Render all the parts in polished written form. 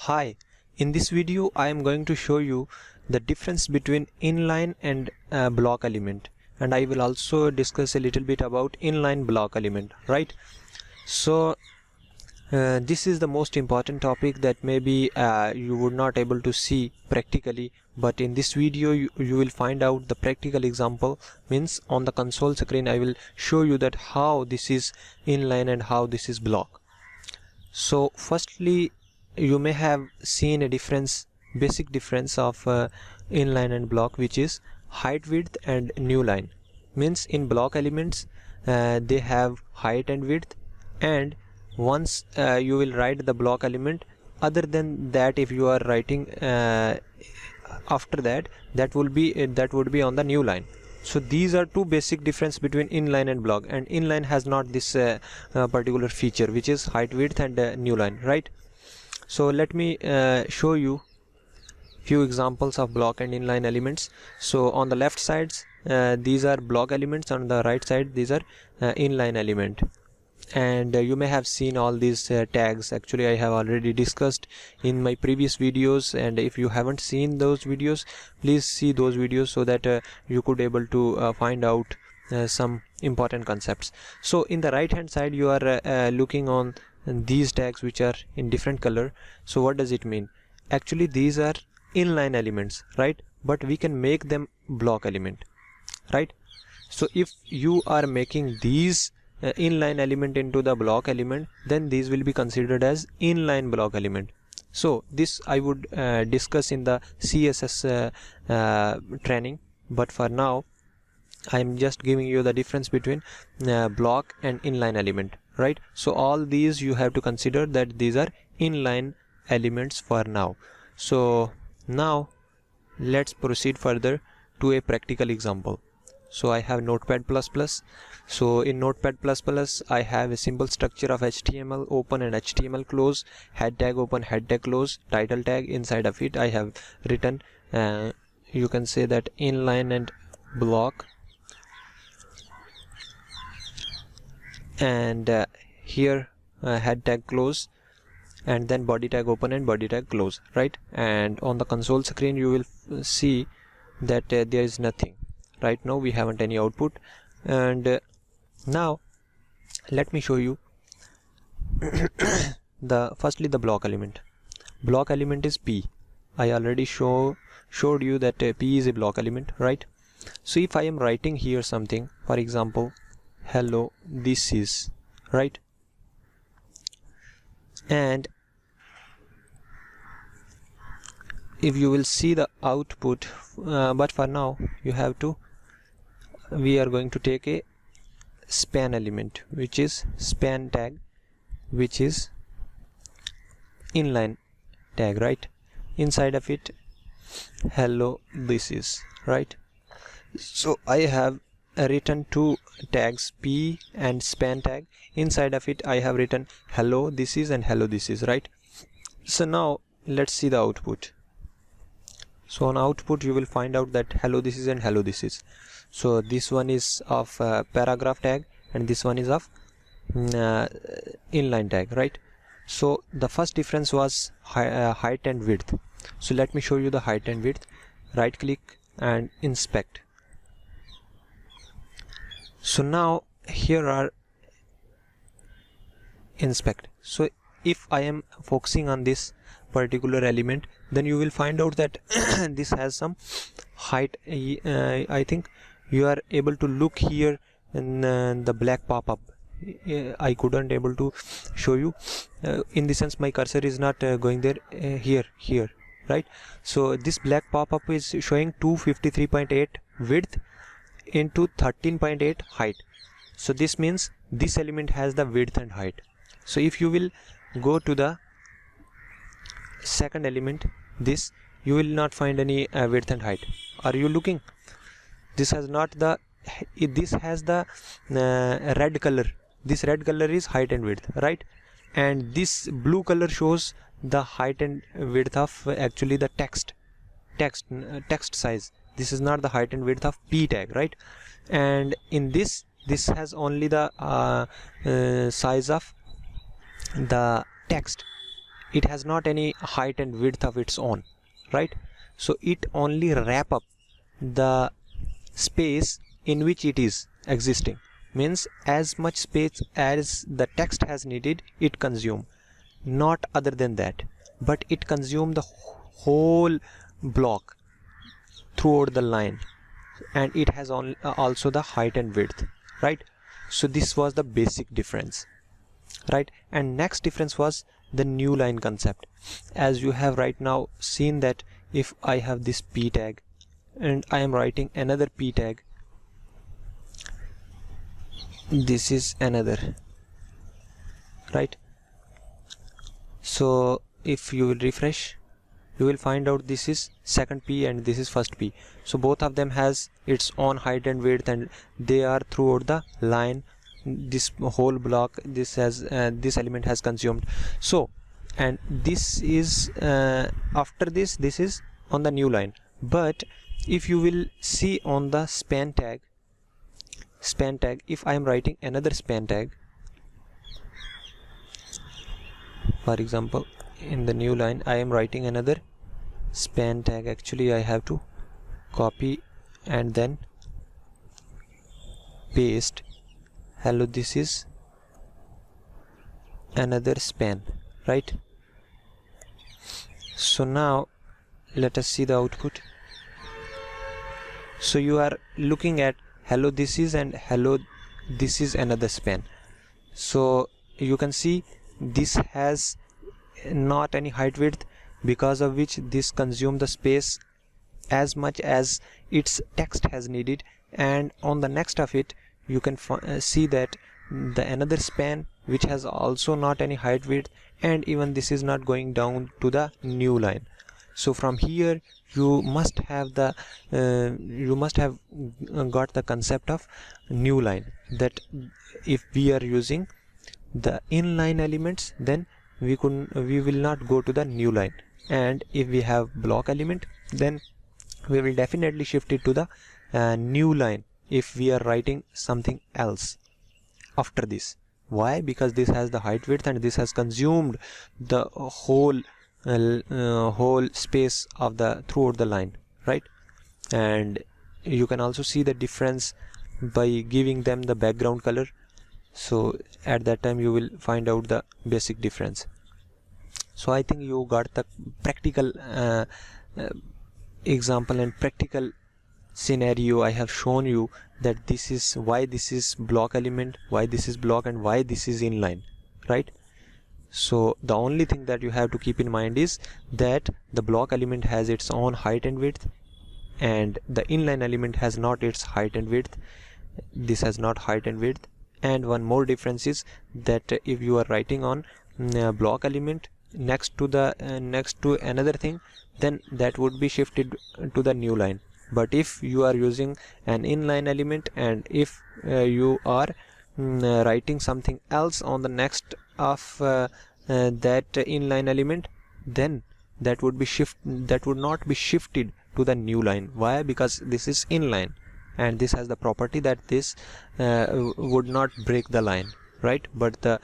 Hi, in this video I am going to show you the difference between inline and block element, and I will also discuss a little bit about inline block element, right? So this is the most important topic that maybe you would not able to see practically, but in this video you will find out the practical example. Means on the console screen I will show you that how this is inline and how this is block. So firstly, you may have seen a basic difference of inline and block, which is height, width and new line. Means in block elements they have height and width, and once you will write the block element, other than that if you are writing after that, that would be on the new line. So these are two basic difference between inline and block, and inline has not this particular feature, which is height, width and new line, right? So let me show you few examples of block and inline elements. So on the left sides these are block elements, on the right side these are inline element, and you may have seen all these tags. Actually I have already discussed in my previous videos, and if you haven't seen those videos, please see those videos so that you could able to find out some important concepts. So in the right hand side you are looking on these tags which are in different color. So what does it mean? Actually these are inline elements, right? But we can make them block element, right? So if you are making these inline element into the block element, then these will be considered as inline block element. So this I would discuss in the CSS training, but for now I am just giving you the difference between block and inline element, right? So all these you have to consider that these are inline elements for now. So now let's proceed further to a practical example. So I have Notepad++. So in Notepad++ I have a simple structure of HTML open and HTML close, head tag open, head tag close, title tag. Inside of it I have written you can say that inline and block, and here head tag close, and then body tag open and body tag close, right? And on the console screen you will see that there is nothing. Right now we haven't any output, and now let me show you firstly the block element. Block element is P. I already showed you that P is a block element, right? So if I am writing here something, for example, hello this is, right? And if you will see the output, but for now we are going to take a span element, which is span tag, which is inline tag, right? Inside of it hello this is, right? So I have written two tags, P and span tag. Inside of it I have written hello this is and hello this is, right? So now let's see the output. So on output you will find out that hello this is and hello this is. So this one is of paragraph tag and this one is of inline tag, right? So the first difference was height and width. So let me show you the height and width. Right click and inspect. So now here are inspect. So if I am focusing on this particular element, then you will find out that this has some height. I think you are able to look here in the black pop-up. I couldn't able to show you in the sense my cursor is not going there, here, right? So this black pop-up is showing 253.8 width into 13.8 height. So this means this element has the width and height. So if you will go to the second element, this, you will not find any width and height. Are you looking? This has not the, this has the red color. This red color is height and width, right? And this blue color shows the height and width of actually the text size. This is not the height and width of P tag, right? And in this has only the size of the text. it has not any height and width of its own, right? So it only wrap up the space in which it is existing, means as much space as the text has needed it consume, not other than that, but it consume the whole block throughout the line, and it has also the height and width, right? So this was the basic difference, right? And next difference was the new line concept. As you have right now seen that if I have this p tag and I am writing another p tag, this is another, right? So if you will refresh, you will find out this is second p and this is first p. So both of them has its own height and width, and they are throughout the line. This whole block, this has this element has consumed. So, and this is after this is on the new line. But if you will see on the span tag, if I am writing another span tag, for example in the new line I am writing another span tag. Actually I have to copy and then paste. Hello, this is another span, right? So now let us see the output. So you are looking at hello this is, and hello this is another span. So you can see this has not any height width, because of which this consume the space as much as its text has needed, and on the next of it you can see that the another span which has also not any height width, and even this is not going down to the new line. So from here you must have the got the concept of new line, that if we are using the inline elements then we will not go to the new line, and if we have block element then we will definitely shift it to the new line if we are writing something else after this. Why? Because this has the height width and this has consumed the whole space of the throughout the line, right? And you can also see the difference by giving them the background color. So at that time you will find out the basic difference. So I think you got the practical example and practical scenario. I have shown you that this is why this is block element, why this is block, and why this is inline, right? So the only thing that you have to keep in mind is that the block element has its own height and width, and the inline element has not its height and width. This has not height and width. And one more difference is that if you are writing on block element next to another thing, then that would be shifted to the new line. But if you are using an inline element, and if you are writing something else on the next of that inline element, then that would not be shifted to the new line. Why? Because this is inline, and this has the property that this would not break the line, right? But the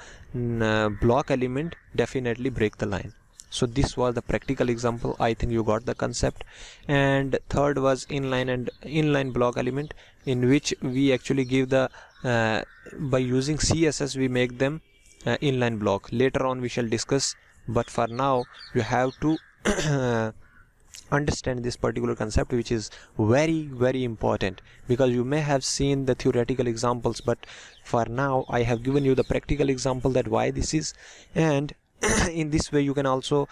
block element definitely break the line. So this was the practical example. I think you got the concept. And third was inline and inline block element, in which we actually give the by using CSS we make them inline block. Later on we shall discuss, but for now you have to understand this particular concept, which is very, very important, because you may have seen the theoretical examples, but for now I have given you the practical example that why this is. And in this way you can also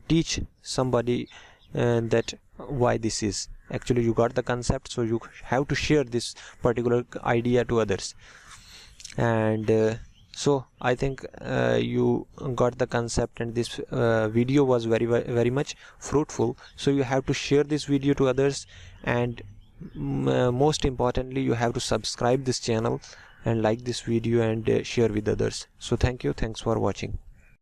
teach somebody that why this is. Actually you got the concept, so you have to share this particular idea to others. And so I think you got the concept, and this video was very, very much fruitful. So you have to share this video to others, and most importantly you have to subscribe this channel and like this video and share with others. So thanks for watching.